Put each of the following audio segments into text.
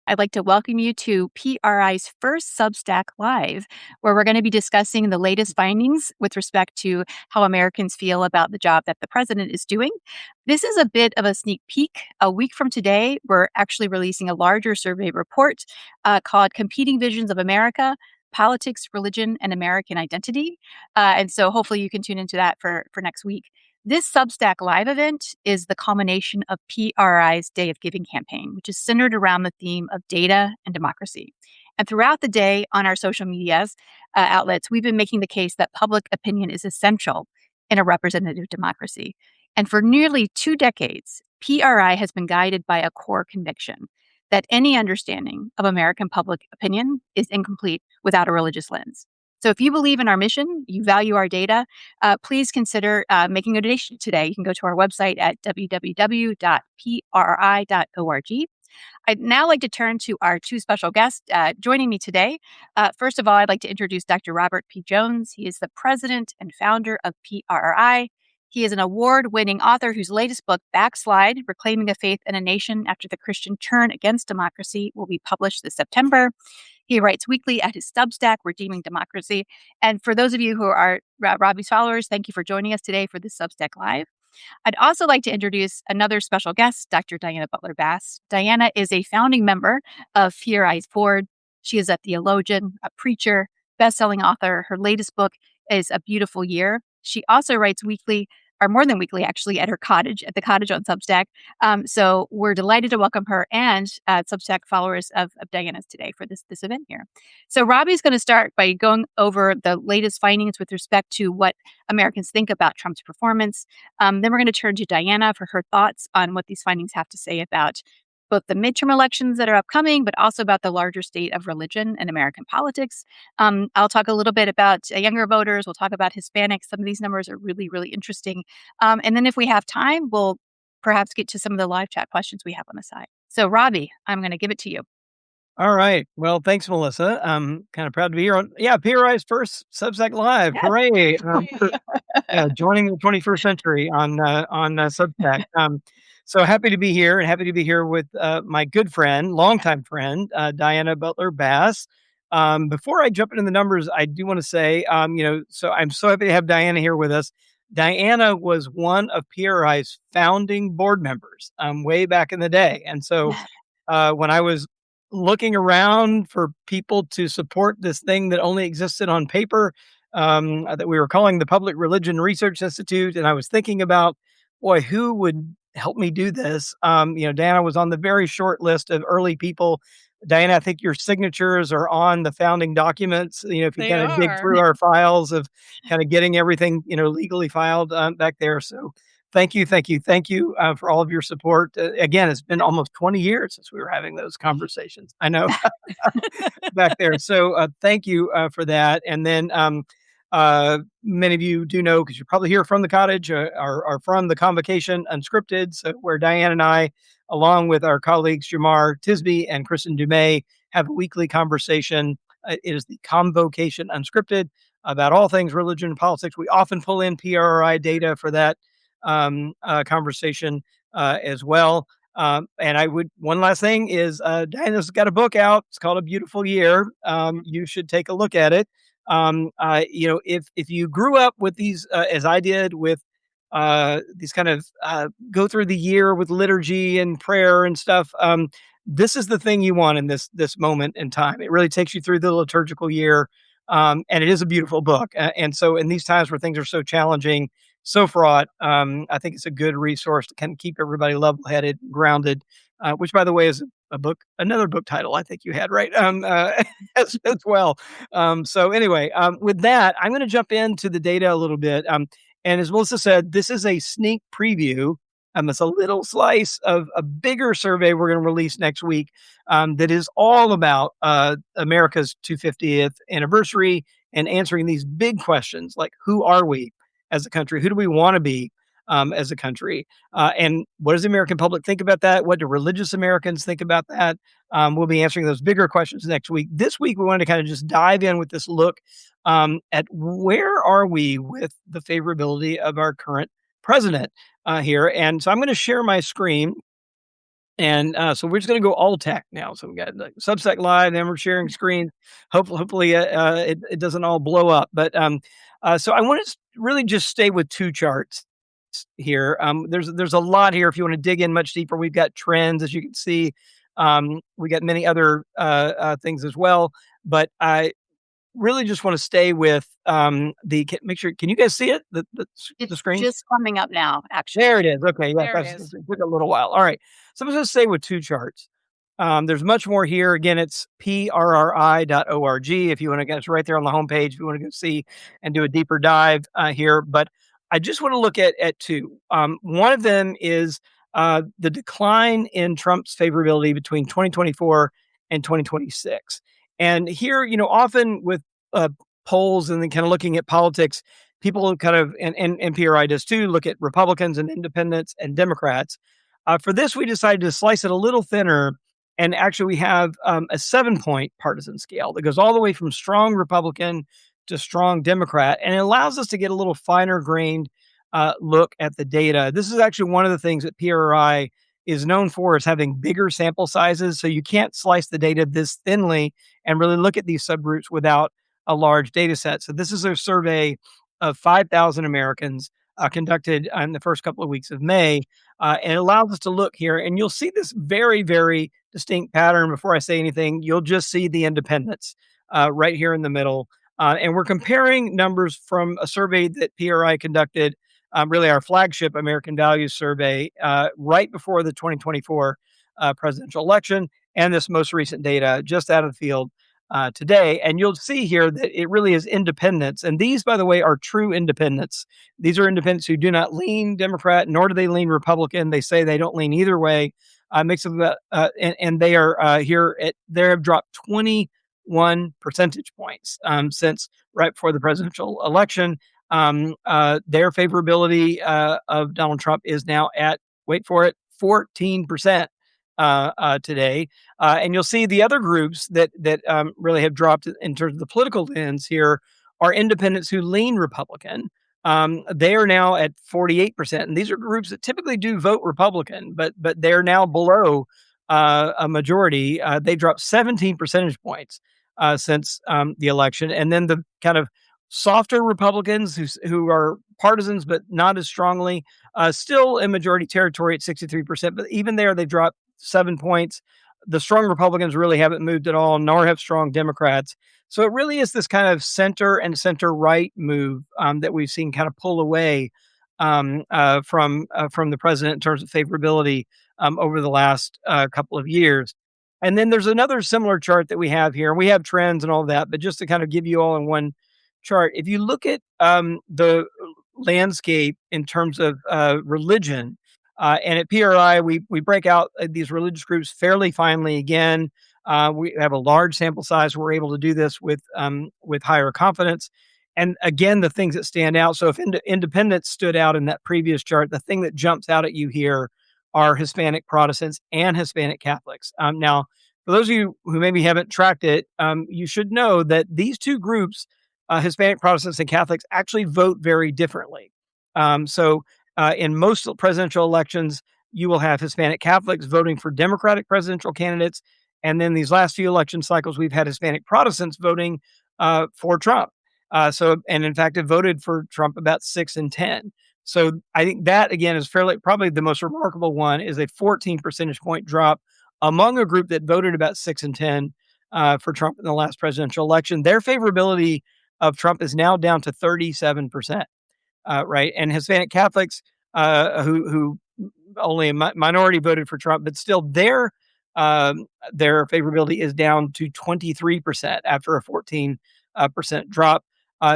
I'd like to welcome you to PRI's first Substack Live, where we're going to be discussing the latest findings with respect to how Americans feel about the job that the president is doing. This is a bit of a sneak peek. A week from today, we're actually releasing a larger survey report called Competing Visions of America: Politics, Religion, and American Identity. And so hopefully you can tune into that for next week. This Substack Live event is the culmination of PRI's Day of Giving campaign, which is centered around the theme of data and democracy. And throughout the day on our social medias outlets, we've been making the case that public opinion is essential in a representative democracy. And for nearly 2 decades, PRI has been guided by a core conviction that any understanding of American public opinion is incomplete without a religious lens. So if you believe in our mission, you value our data, please consider making a donation today. You can go to our website at www.prri.org. I'd now like to turn to our 2 special guests joining me today. First of all, I'd like to introduce Dr. Robert P. Jones. He is the president and founder of PRRI. He is an award-winning author whose latest book, Backslide: Reclaiming a Faith in a Nation After the Christian Turn Against Democracy, will be published this September. He writes weekly at his Substack, Redeeming Democracy. And for those of you who are Robbie's followers, thank you for joining us today for this Substack Live. I'd also like to introduce another special guest, Dr. Diana Butler Bass. Diana is a founding member of PRI's board. She is a theologian, a preacher, best-selling author. Her latest book is A Beautiful Year. She also writes weekly, or more than weekly, actually, at the cottage on Substack. So we're delighted to welcome her and Substack followers of Diana's today for this event here. So Robbie's going to start by going over the latest findings with respect to what Americans think about Trump's performance. Then we're going to turn to Diana for her thoughts on what these findings have to say about both the midterm elections that are upcoming, but also about the larger state of religion and American politics. I'll talk a little bit about younger voters. We'll talk about Hispanics. Some of these numbers are really, really interesting. And then if we have time, we'll perhaps get to some of the live chat questions we have on the side. So Robbie, I'm going to give it to you. All right. Well, thanks, Melissa. I'm kind of proud to be here on, PRI's first Substack Live. Yes. Hooray. Joining the 21st century on Substack. So happy to be here, and happy to be here with my good friend, longtime friend, Diana Butler Bass. Before I jump into the numbers, I do want to say, so I'm so happy to have Diana here with us. Diana was one of PRI's founding board members way back in the day. And so when I was looking around for people to support this thing that only existed on paper, that we were calling the Public Religion Research Institute, and I was thinking about, boy, who would help me do this? Diana was on the very short list of early people. Diana, I think your signatures are on the founding documents. If you kind of dig through our files of kind of getting everything, legally filed back there. So thank you for all of your support. Again, it's been almost 20 years since we were having those conversations. I know back there. So thank you for that. And then many of you do know, because you're probably here from the cottage, are from the Convocation Unscripted, so where Diane and I, along with our colleagues Jamar Tisby and Kristen Dumais, have a weekly conversation. It is the Convocation Unscripted about all things religion and politics. We often pull in PRRI data for that conversation as well. And one last thing is, Diana's got a book out. It's called A Beautiful Year. You should take a look at it. If you grew up with these, as I did, with these kind of go through the year with liturgy and prayer and stuff, this is the thing you want in this moment in time. It really takes you through the liturgical year, and it is a beautiful book. And so in these times where things are so challenging, so fraught, I think it's a good resource to kind of keep everybody level-headed, grounded, which, by the way, is another book title I think you had, right? As well. So anyway, with that, I'm going to jump into the data a little bit. And as Melissa said, this is a sneak preview. It's a little slice of a bigger survey we're going to release next week that is all about America's 250th anniversary and answering these big questions like, who are we as a country? Who do we want to be as a country? And what does the American public think about that? What do religious Americans think about that? We'll be answering those bigger questions next week. This week, we wanted to kind of just dive in with this look at where are we with the favorability of our current president here. And so I'm going to share my screen. And so we're just going to go all tech now. So we got the Substack Live, and we're sharing screen. Hopefully, it doesn't all blow up. But so I want to really just stay with two charts here. There's a lot here. If you want to dig in much deeper, we've got trends, as you can see. We got many other things as well. But I really just want to stay with make sure. Can you guys see it? The It's screen? just coming up now, actually. There it is. Okay, yeah, There it is. it took a little while. All right, so I'm going to stay with two charts. There's much more here. Again, it's PRRI.org. If you want to go, it's right there on the homepage. If you want to go see and do a deeper dive here, but I just want to look at two. One of them is the decline in Trump's favorability between 2024 and 2026. And here, often with polls and then kind of looking at politics, people kind of, and PRI does too, look at Republicans and independents and Democrats. For this, we decided to slice it a little thinner. And actually, we have a 7-point partisan scale that goes all the way from strong Republican to strong Democrat. And it allows us to get a little finer grained look at the data. This is actually one of the things that PRRI is known for, is having bigger sample sizes. So you can't slice the data this thinly and really look at these subgroups without a large data set. So this is a survey of 5,000 Americans conducted in the first couple of weeks of May. And it allows us to look here, and you'll see this very, very distinct pattern. Before I say anything, you'll just see the independents right here in the middle. And we're comparing numbers from a survey that PRI conducted, really our flagship American Values Survey, right before the 2024 presidential election, and this most recent data just out of the field today. And you'll see here that it really is independents. And these, by the way, are true independents. These are independents who do not lean Democrat, nor do they lean Republican. They say they don't lean either way. Mix of that, and they are they have dropped 21 percentage points since right before the presidential election. Their favorability of Donald Trump is now at, wait for it, 14% today. And you'll see the other groups that really have dropped in terms of the political lens here are independents who lean Republican. They are now at 48%. And these are groups that typically do vote Republican, but they're now below a majority. They dropped 17 percentage points since the election. And then the kind of softer Republicans who are partisans, but not as strongly, still in majority territory at 63%. But even there, they dropped 7 points. The strong Republicans really haven't moved at all, nor have strong Democrats. So it really is this kind of center and center right move that we've seen kind of pull away from the president in terms of favorability over the last couple of years. And then there's another similar chart that we have here. We have trends and all that, but just to kind of give you all in one chart, if you look at the landscape in terms of religion, and at PRI, we break out these religious groups fairly finely. Again, we have a large sample size. We're able to do this with higher confidence. And again, the things that stand out. So if independents stood out in that previous chart, the thing that jumps out at you here are Hispanic Protestants and Hispanic Catholics. Now, for those of you who maybe haven't tracked it, you should know that these two groups, Hispanic Protestants and Catholics, actually vote very differently. In most presidential elections, you will have Hispanic Catholics voting for Democratic presidential candidates. And then these last few election cycles, we've had Hispanic Protestants voting for Trump. And in fact, have voted for Trump about 6 in 10. So I think that, again, is probably the most remarkable one, is a 14 percentage point drop among a group that voted about 6 in 10 for Trump in the last presidential election. Their favorability of Trump is now down to 37%. Right. And Hispanic Catholics who only a minority voted for Trump, but still their favorability is down to 23% after a 14% drop.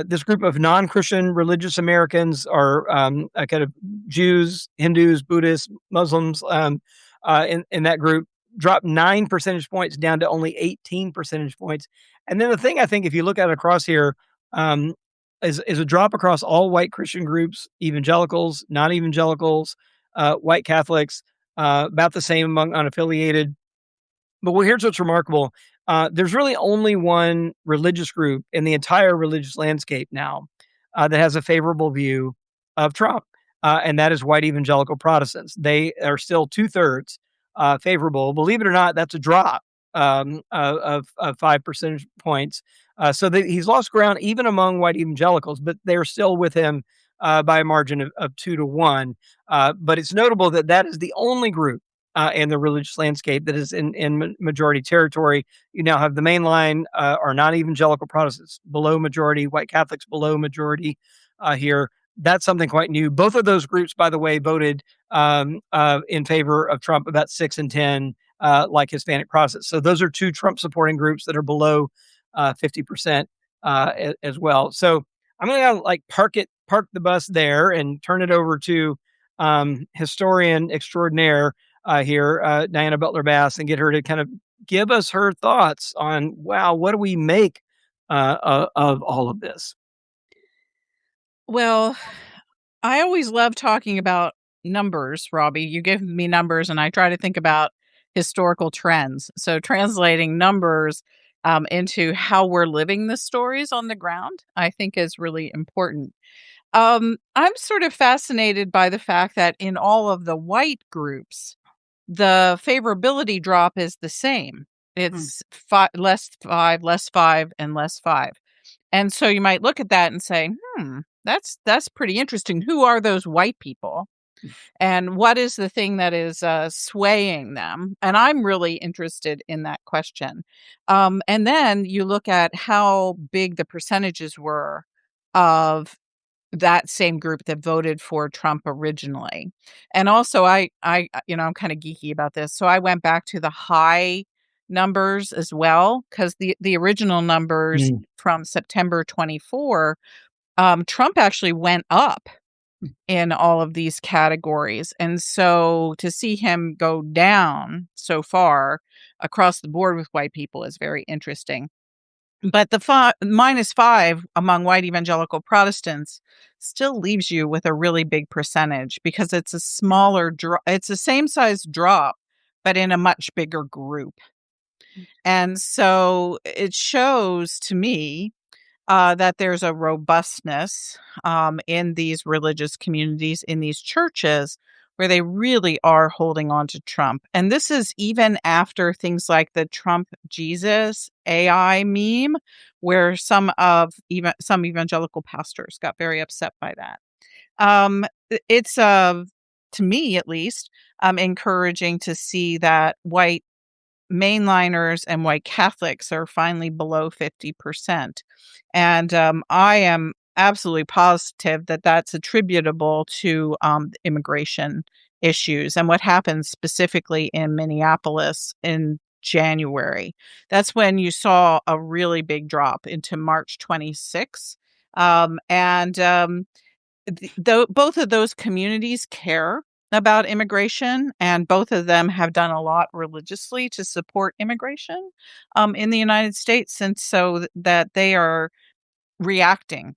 This group of non-Christian religious Americans are kind of Jews, Hindus, Buddhists, Muslims in that group, dropped 9 percentage points down to only 18 percentage points. And then the thing I think, if you look at it across here, is a drop across all white Christian groups, evangelicals, non-evangelicals, white Catholics, about the same among unaffiliated. But here's what's remarkable. There's really only one religious group in the entire religious landscape now that has a favorable view of Trump, and that is white evangelical Protestants. They are still 2/3 favorable. Believe it or not, that's a drop of 5 percentage points. So he's lost ground even among white evangelicals, but they're still with him by a margin of 2 to 1. But it's notable that that is the only group in the religious landscape that is in majority territory. You now have the mainline are non-evangelical Protestants below majority, white Catholics below majority here. That's something quite new. Both of those groups, by the way, voted in favor of Trump about 6 and 10, like Hispanic Protestants. So those are two Trump supporting groups that are below 50% as well. So I'm going to like park the bus there and turn it over to historian extraordinaire here, Diana Butler Bass, and get her to kind of give us her thoughts on, wow, what do we make of all of this? Well, I always love talking about numbers, Robbie. You give me numbers, and I try to think about historical trends. So, translating numbers into how we're living the stories on the ground, I think is really important. I'm sort of fascinated by the fact that in all of the white groups, the favorability drop is the same. It's less 5, less 5, and less 5. And so you might look at that and say, that's pretty interesting. Who are those white people? And what is the thing that is swaying them? And I'm really interested in that question. And then you look at how big the percentages were of that same group that voted for Trump originally. And also I'm kind of geeky about this. So I went back to the high numbers as well, because the original numbers from September 24, Trump actually went up in all of these categories. And so to see him go down so far across the board with white people is very interesting. But the -5 among white evangelical Protestants still leaves you with a really big percentage, because it's a smaller drop. It's the same size drop, but in a much bigger group. And so it shows to me that there's a robustness in these religious communities, in these churches, where they really are holding on to Trump. And this is even after things like the Trump Jesus AI meme, where some evangelical pastors got very upset by that. It's to me at least encouraging to see that white mainliners and white Catholics are finally below 50%. And I am absolutely positive that that's attributable to immigration issues and what happened specifically in Minneapolis in January. That's when you saw a really big drop into March 26. Both of those communities care about immigration, and both of them have done a lot religiously to support immigration in the United States. And so that they are reacting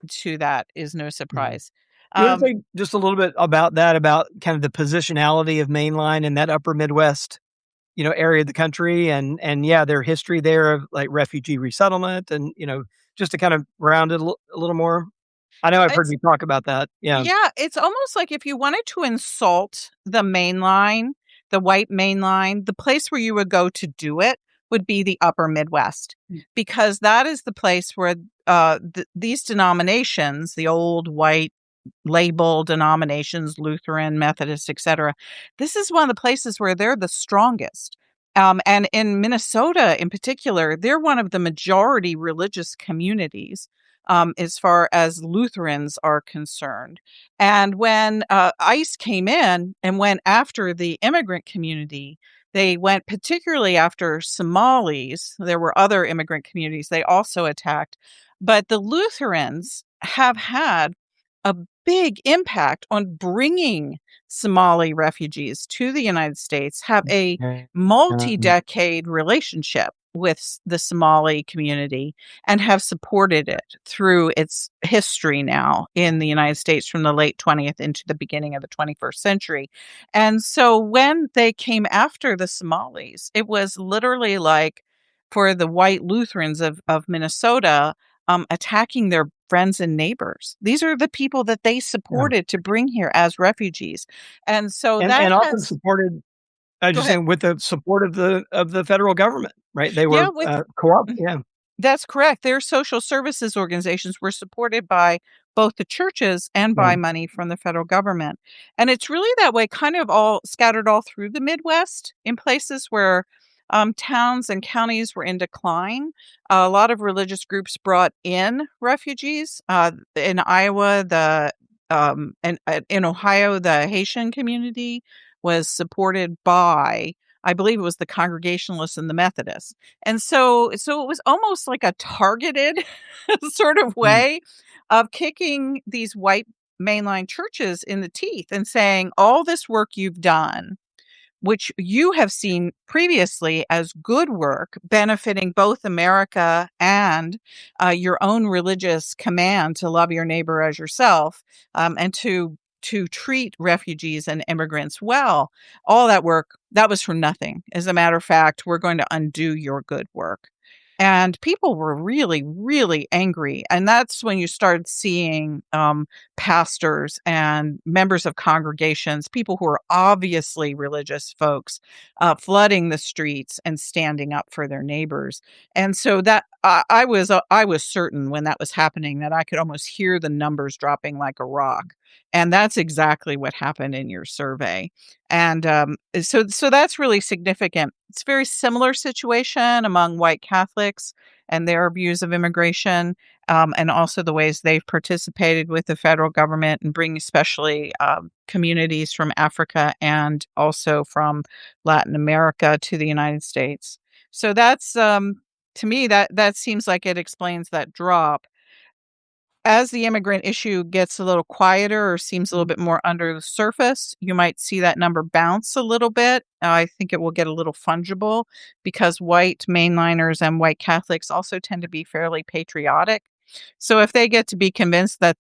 to that is no surprise. You want to say just a little bit about that, about kind of the positionality of mainline in that upper Midwest, area of the country, and yeah, their history there of like refugee resettlement, and just to kind of round it a little more. I know I've heard you talk about that. Yeah. Yeah, it's almost like if you wanted to insult the mainline, the white mainline, the place where you would go to do it would be the upper Midwest, because that is the place where these denominations, the old white label denominations, Lutheran, Methodist, etc., this is one of the places where they're the strongest. And in Minnesota in particular, they're one of the majority religious communities as far as Lutherans are concerned. And when ICE came in and went after the immigrant community, they went particularly after Somalis. There were other immigrant communities they also attacked. But the Lutherans have had a big impact on bringing Somali refugees to the United States, have a multi-decade relationship with the Somali community, and have supported it through its history now in the United States from the late 20th into the beginning of the 21st century. And so when they came after the Somalis, it was literally like for the white Lutherans of Minnesota, attacking their friends and neighbors. These are the people that they supported to bring here as refugees. And so and often supported I was Go just ahead. saying with the support of the federal government, right? They Yeah, were co-op. Yeah. that's correct. Their social services organizations were supported by both the churches and Yeah. by money from the federal government. And it's really that way, kind of all scattered all through the Midwest in places where towns and counties were in decline. A lot of religious groups brought in refugees. In Iowa, and in Ohio, the Haitian community was supported by, I believe it was the Congregationalists and the Methodists. And so it was almost like a targeted sort of Mm. way of kicking these white mainline churches in the teeth and saying, all this work you've done, which you have seen previously as good work benefiting both America and your own religious command to love your neighbor as yourself, and to treat refugees and immigrants well. All that work, that was for nothing. As a matter of fact, we're going to undo your good work. And people were really, really angry. And that's when you started seeing pastors and members of congregations, people who are obviously religious folks, flooding the streets and standing up for their neighbors. And so that I was certain when that was happening that I could almost hear the numbers dropping like a rock. And that's exactly what happened in your survey. And so that's really significant. It's a very similar situation among white Catholics and their views of immigration, and also the ways they've participated with the federal government and bringing especially communities from Africa and also from Latin America to the United States. So that's to me that seems like it explains that drop. As the immigrant issue gets a little quieter or seems a little bit more under the surface, you might see that number bounce a little bit. I think it will get a little fungible because white mainliners and white Catholics also tend to be fairly patriotic. So if they get to be convinced that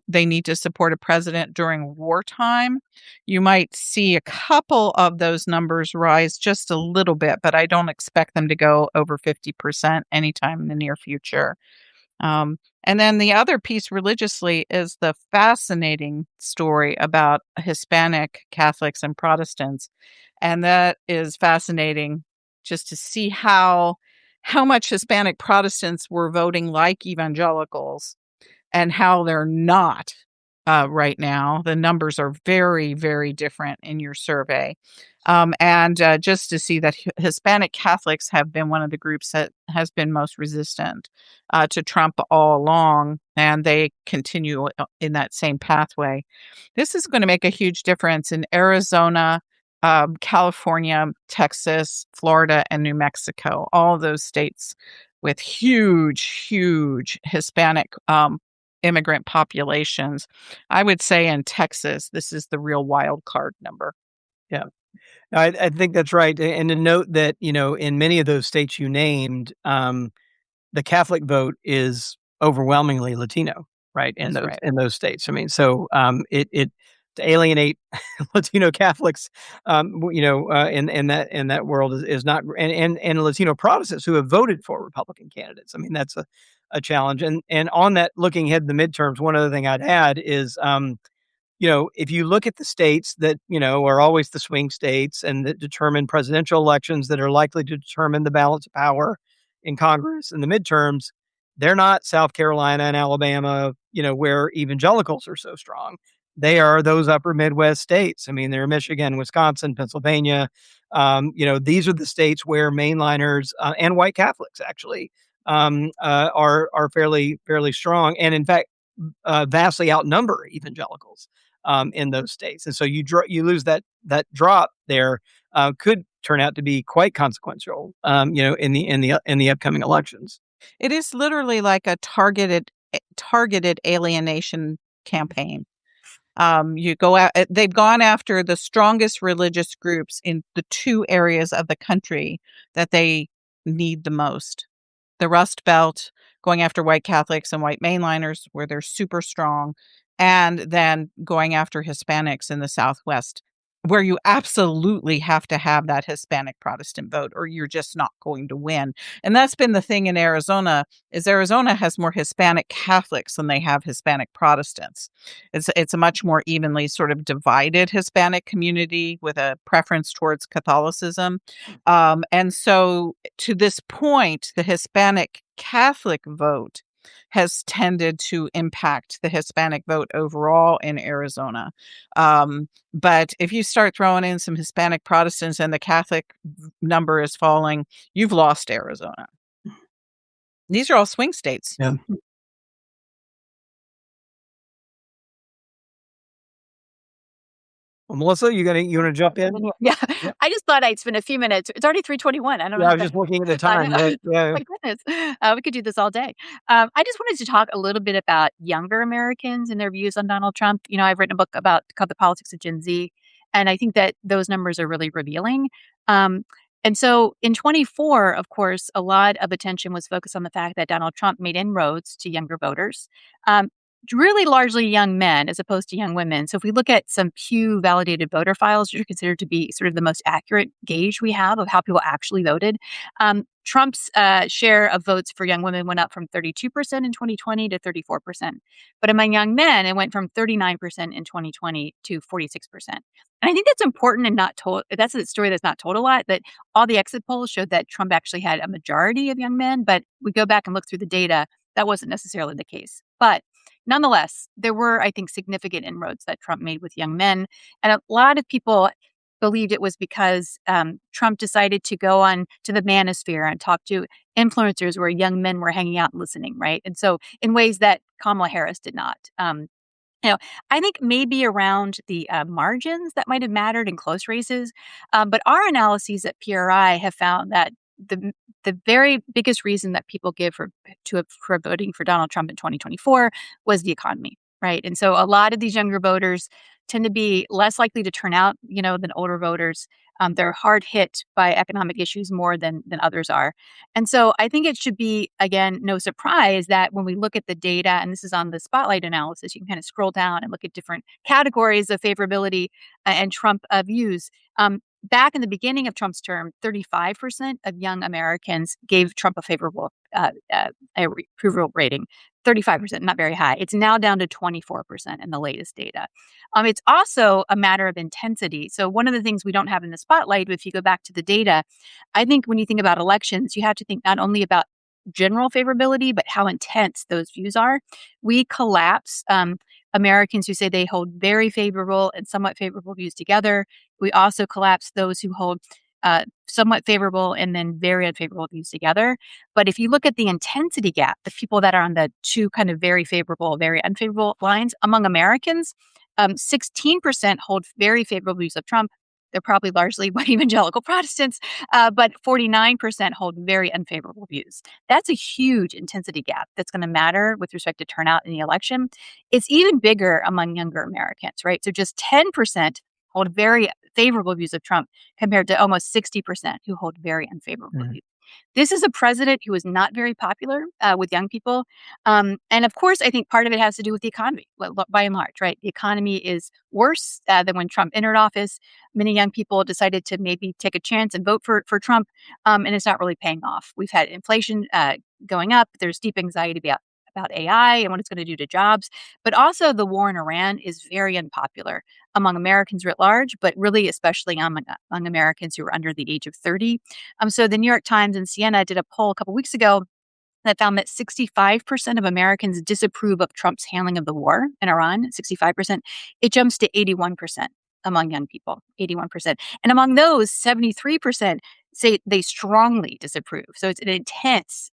they need to support a president during wartime, you might see a couple of those numbers rise just a little bit, but I don't expect them to go over 50% anytime in the near future. And then the other piece religiously is the fascinating story about Hispanic Catholics and Protestants. And that is fascinating just to see how much Hispanic Protestants were voting like evangelicals and how they're not right now. The numbers are very, very different in your survey. And just to see that Hispanic Catholics have been one of the groups that has been most resistant to Trump all along, and they continue in that same pathway. This is going to make a huge difference in Arizona, California, Texas, Florida, and New Mexico, all those states with huge, huge Hispanic immigrant populations. I would say in Texas, this is the real wild card number. Yeah. I think that's right. And to note that, in many of those states you named, the Catholic vote is overwhelmingly Latino, right? In That's those right. in those states. I mean, so it to alienate Latino Catholics, in that world is not, and Latino Protestants who have voted for Republican candidates. I mean, that's a challenge. And on that, looking ahead to the midterms, one other thing I'd add is, if you look at the states that, are always the swing states and that determine presidential elections that are likely to determine the balance of power in Congress in the midterms, they're not South Carolina and Alabama, where evangelicals are so strong. They are those upper Midwest states. I mean, they're Michigan, Wisconsin, Pennsylvania. These are the states where mainliners and white Catholics actually are fairly strong, and in fact, vastly outnumber evangelicals in those states. And so you lose that drop there, could turn out to be quite consequential, in the upcoming elections. It is literally like a targeted alienation campaign. You go out, they've gone after the strongest religious groups in the two areas of the country that they need the most. The Rust Belt, going after white Catholics and white mainliners where they're super strong, and then going after Hispanics in the Southwest. where you absolutely have to have that Hispanic Protestant vote or you're just not going to win. And that's been the thing in Arizona, is Arizona has more Hispanic Catholics than they have Hispanic Protestants. It's a much more evenly sort of divided Hispanic community with a preference towards Catholicism. And so to this point, the Hispanic Catholic vote has tended to impact the Hispanic vote overall in Arizona. But if you start throwing in some Hispanic Protestants and the Catholic number is falling, you've lost Arizona. These are all swing states. Yeah. Well, Melissa, you want to jump in? Yeah. Yep. I just thought I'd spend a few minutes. It's already 3:21. I don't know. Yeah, I how was just that- looking at the I time. know. But, yeah. My goodness. We could do this all day. I just wanted to talk a little bit about younger Americans and their views on Donald Trump. I've written a book called The Politics of Gen Z, and I think that those numbers are really revealing. And so in 24, of course, a lot of attention was focused on the fact that Donald Trump made inroads to younger voters. Really largely young men as opposed to young women. So if we look at some Pew validated voter files, which are considered to be sort of the most accurate gauge we have of how people actually voted, Trump's share of votes for young women went up from 32% in 2020 to 34%. But among young men, it went from 39% in 2020 to 46%. And I think that's important and not told. That's a story that's not told a lot, that all the exit polls showed that Trump actually had a majority of young men. But we go back and look through the data, that wasn't necessarily the case. But nonetheless, there were, I think, significant inroads that Trump made with young men. And a lot of people believed it was because Trump decided to go on to the manosphere and talk to influencers where young men were hanging out and listening, right? And so in ways that Kamala Harris did not. I think maybe around the margins that might have mattered in close races. But our analyses at PRRI have found that the very biggest reason that people give for voting for Donald Trump in 2024 was the economy, right? And so a lot of these younger voters tend to be less likely to turn out, than older voters. They're hard hit by economic issues more than others are. And so I think it should be, again, no surprise that when we look at the data, and this is on the spotlight analysis, you can kind of scroll down and look at different categories of favorability and Trump views. Back in the beginning of Trump's term, 35% of young Americans gave Trump a favorable approval rating. 35%, not very high. It's now down to 24% in the latest data. It's also a matter of intensity. So one of the things we don't have in the spotlight, if you go back to the data, I think when you think about elections, you have to think not only about general favorability, but how intense those views are. We collapse Americans who say they hold very favorable and somewhat favorable views together. We also collapse those who hold somewhat favorable and then very unfavorable views together. But if you look at the intensity gap, the people that are on the two kind of very favorable, very unfavorable lines among Americans, 16% hold very favorable views of Trump. They're probably largely white evangelical Protestants, but 49% hold very unfavorable views. That's a huge intensity gap that's going to matter with respect to turnout in the election. It's even bigger among younger Americans, right? So just 10% hold very favorable views of Trump compared to almost 60% who hold very unfavorable views. This is a president who is not very popular with young people. And of course, I think part of it has to do with the economy, by and large, right? The economy is worse than when Trump entered office. Many young people decided to maybe take a chance and vote for Trump, and it's not really paying off. We've had inflation going up. There's deep anxiety about AI and what it's going to do to jobs. But also the war in Iran is very unpopular among Americans writ large, but really especially among Americans who are under the age of 30. So the New York Times and Siena did a poll a couple weeks ago that found that 65% of Americans disapprove of Trump's handling of the war in Iran, 65%. It jumps to 81% among young people, 81%. And among those, 73% say they strongly disapprove. So it's an intense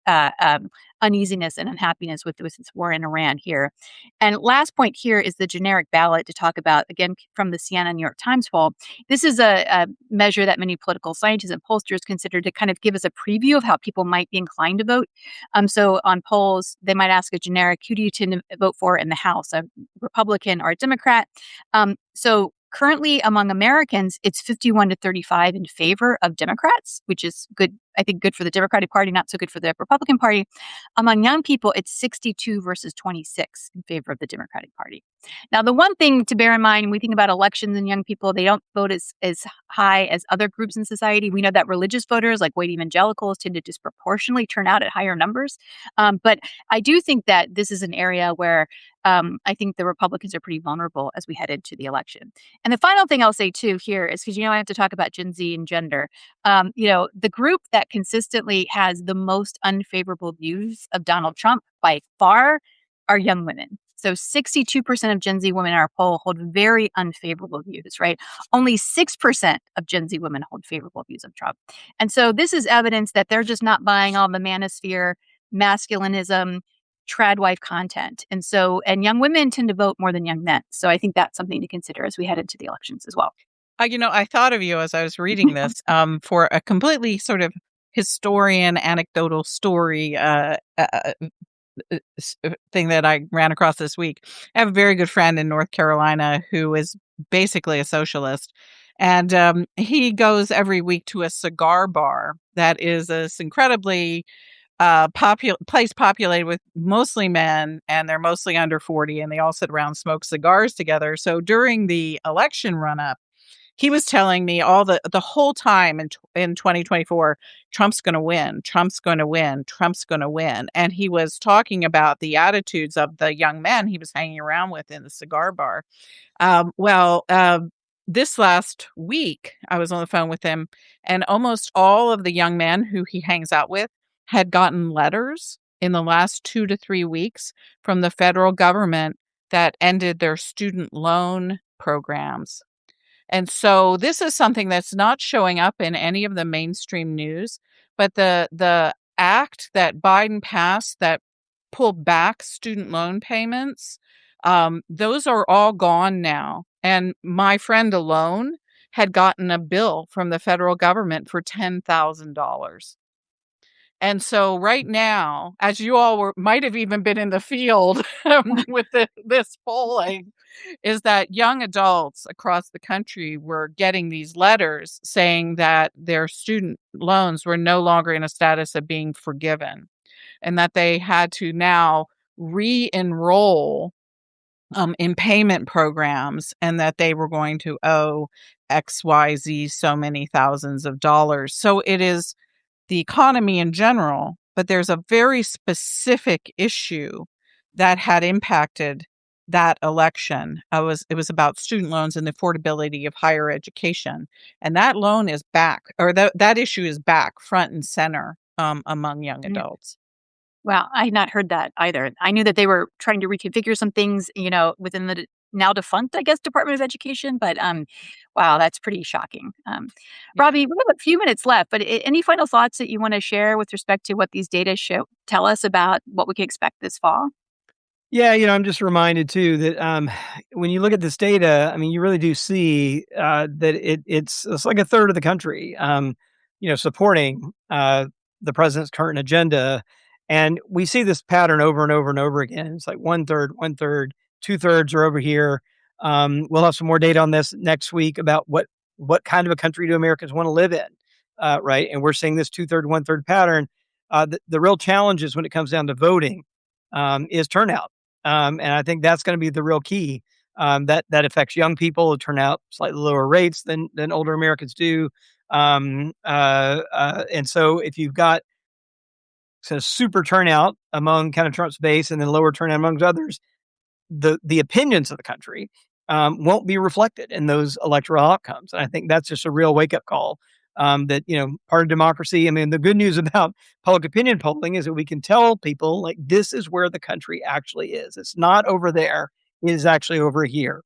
uneasiness and unhappiness with this war in Iran here. And last point here is the generic ballot to talk about, again, from the Siena New York Times poll. This is a measure that many political scientists and pollsters consider to kind of give us a preview of how people might be inclined to vote. So on polls, they might ask a generic, who do you tend to vote for in the House, a Republican or a Democrat? So currently among Americans, it's 51 to 35 in favor of Democrats, which is good I think, good for the Democratic Party, not so good for the Republican Party. Among young people, it's 62 versus 26 in favor of the Democratic Party. Now, the one thing to bear in mind when we think about elections and young people, they don't vote as high as other groups in society. We know that religious voters, like white evangelicals, tend to disproportionately turn out at higher numbers. But I do think that this is an area where I think the Republicans are pretty vulnerable as we head into the election. And the final thing I'll say, too, here is because, I have to talk about Gen Z and gender. The group that consistently has the most unfavorable views of Donald Trump by far are young women. So 62% of Gen Z women in our poll hold very unfavorable views, right? Only 6% of Gen Z women hold favorable views of Trump. And so this is evidence that they're just not buying all the manosphere, masculinism, trad wife content. And young women tend to vote more than young men. So I think that's something to consider as we head into the elections as well. I thought of you as I was reading this for a completely sort of historian anecdotal story thing that I ran across this week. I have a very good friend in North Carolina who is basically a socialist. And he goes every week to a cigar bar that is this incredibly place populated with mostly men, and they're mostly under 40, and they all sit around and smoke cigars together. So during the election run-up, he was telling me all the whole time in 2024, Trump's going to win, Trump's going to win, Trump's going to win. And he was talking about the attitudes of the young men he was hanging around with in the cigar bar. This last week, I was on the phone with him, and almost all of the young men who he hangs out with had gotten letters in the last 2 to 3 weeks from the federal government that ended their student loan programs. And so this is something that's not showing up in any of the mainstream news, but the act that Biden passed that pulled back student loan payments, those are all gone now. And my friend alone had gotten a bill from the federal government for $10,000. And so right now, as you all might have even been in the field with this polling, is that young adults across the country were getting these letters saying that their student loans were no longer in a status of being forgiven, and that they had to now re-enroll in payment programs, and that they were going to owe XYZ so many thousands of dollars. So it is the economy in general, but there's a very specific issue that had impacted that election. It was about student loans and the affordability of higher education. And that loan is back, or that issue is back front and center among young adults. Wow, I had not heard that either. I knew that they were trying to reconfigure some things, within the now defunct, I guess, Department of Education. But wow, that's pretty shocking. Robbie, we have a few minutes left, but any final thoughts that you want to share with respect to what these data tell us about what we can expect this fall? Yeah, I'm just reminded too that when you look at this data, I mean, you really do see that it's like a third of the country, supporting the president's current agenda. And we see this pattern over and over and over again. It's like one third, 2/3 are over here. We'll have some more data on this next week about what kind of a country do Americans want to live in, right? And we're seeing this 2/3, 1/3 pattern. The real challenge is when it comes down to voting is turnout. And I think that's going to be the real key. That affects young people who turn out slightly lower rates than older Americans do. And so if you've got super turnout among kind of Trump's base and then lower turnout amongst others, the opinions of the country won't be reflected in those electoral outcomes. And I think that's just a real wake-up call that, part of democracy. I mean, the good news about public opinion polling is that we can tell people, like, this is where the country actually is. It's not over there. It is actually over here,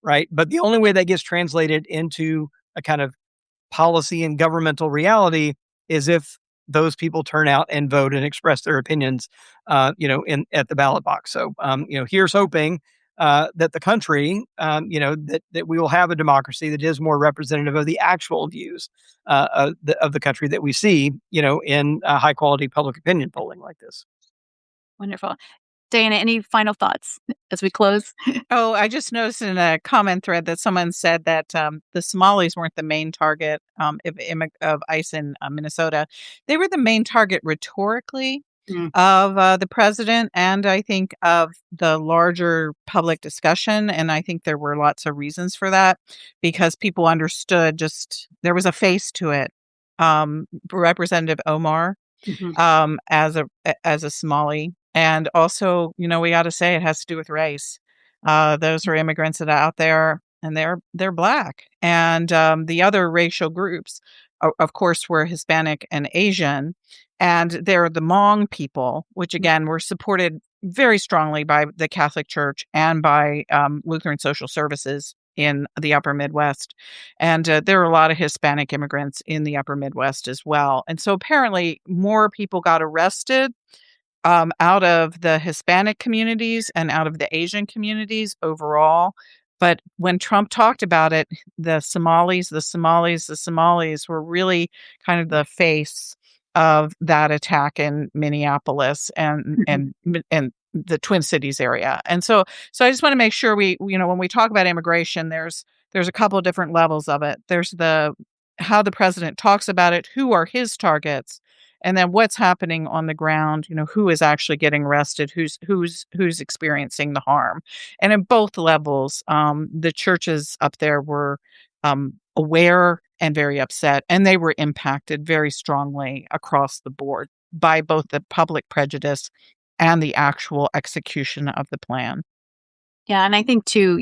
right? But the only way that gets translated into a kind of policy and governmental reality is if those people turn out and vote and express their opinions, at the ballot box. So, here's hoping that the country, that we will have a democracy that is more representative of the actual views of the country that we see, in high quality public opinion polling like this. Wonderful. Diana, any final thoughts as we close? Oh, I just noticed in a comment thread that someone said that the Somalis weren't the main target of ICE in Minnesota. They were the main target rhetorically of the president, and I think of the larger public discussion. And I think there were lots of reasons for that, because people understood just there was a face to it. Representative Omar, as a Somali, and also, we got to say it has to do with race. Those are immigrants that are out there, and they're Black, and the other racial groups, of course, were Hispanic and Asian, and they're the Hmong people, which again were supported very strongly by the Catholic Church and by Lutheran Social Services in the Upper Midwest. And there are a lot of Hispanic immigrants in the Upper Midwest as well. And so apparently more people got arrested out of the Hispanic communities and out of the Asian communities overall. But when Trump talked about it, the Somalis were really kind of the face of that attack in Minneapolis and the Twin Cities area. And so I just want to make sure we, when we talk about immigration, there's a couple of different levels of it. There's how the president talks about it, who are his targets, and then what's happening on the ground, who is actually getting arrested, who's experiencing the harm. And in both levels, the churches up there were aware and very upset, and they were impacted very strongly across the board by both the public prejudice and the actual execution of the plan. Yeah, and I think too,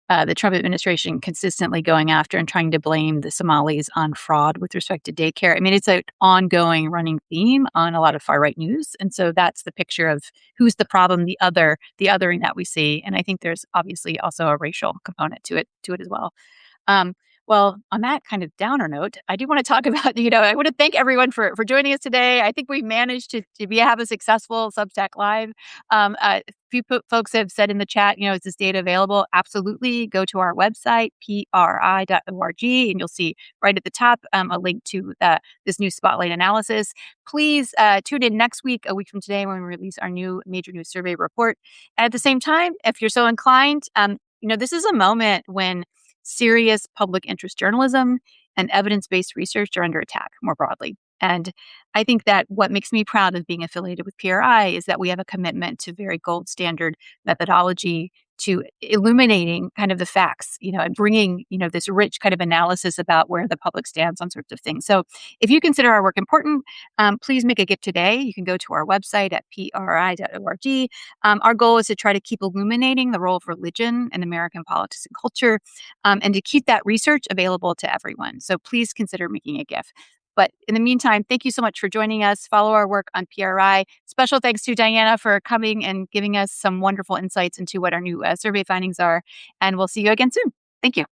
the Trump administration consistently going after and trying to blame the Somalis on fraud with respect to daycare. I mean, it's an ongoing running theme on a lot of far-right news. And so that's the picture of who's the problem, the othering that we see. And I think there's obviously also a racial component to it as well. Well, on that kind of downer note, I do want to talk about, I want to thank everyone for joining us today. I think we managed to have a successful Substack Live. A few folks have said in the chat, is this data available? Absolutely. Go to our website, PRRI.org, and you'll see right at the top a link to this new spotlight analysis. Please tune in next week, a week from today, when we release our new major news survey report. And at the same time, if you're so inclined, this is a moment when serious public interest journalism and evidence-based research are under attack more broadly. And I think that what makes me proud of being affiliated with PRRI is that we have a commitment to very gold standard methodology, to illuminating kind of the facts, and bringing, this rich kind of analysis about where the public stands on sorts of things. So if you consider our work important, please make a gift today. You can go to our website at prri.org. Our goal is to try to keep illuminating the role of religion in American politics and culture, and to keep that research available to everyone. So please consider making a gift. But in the meantime, thank you so much for joining us. Follow our work on PRRI. Special thanks to Diana for coming and giving us some wonderful insights into what our new survey findings are. And we'll see you again soon. Thank you.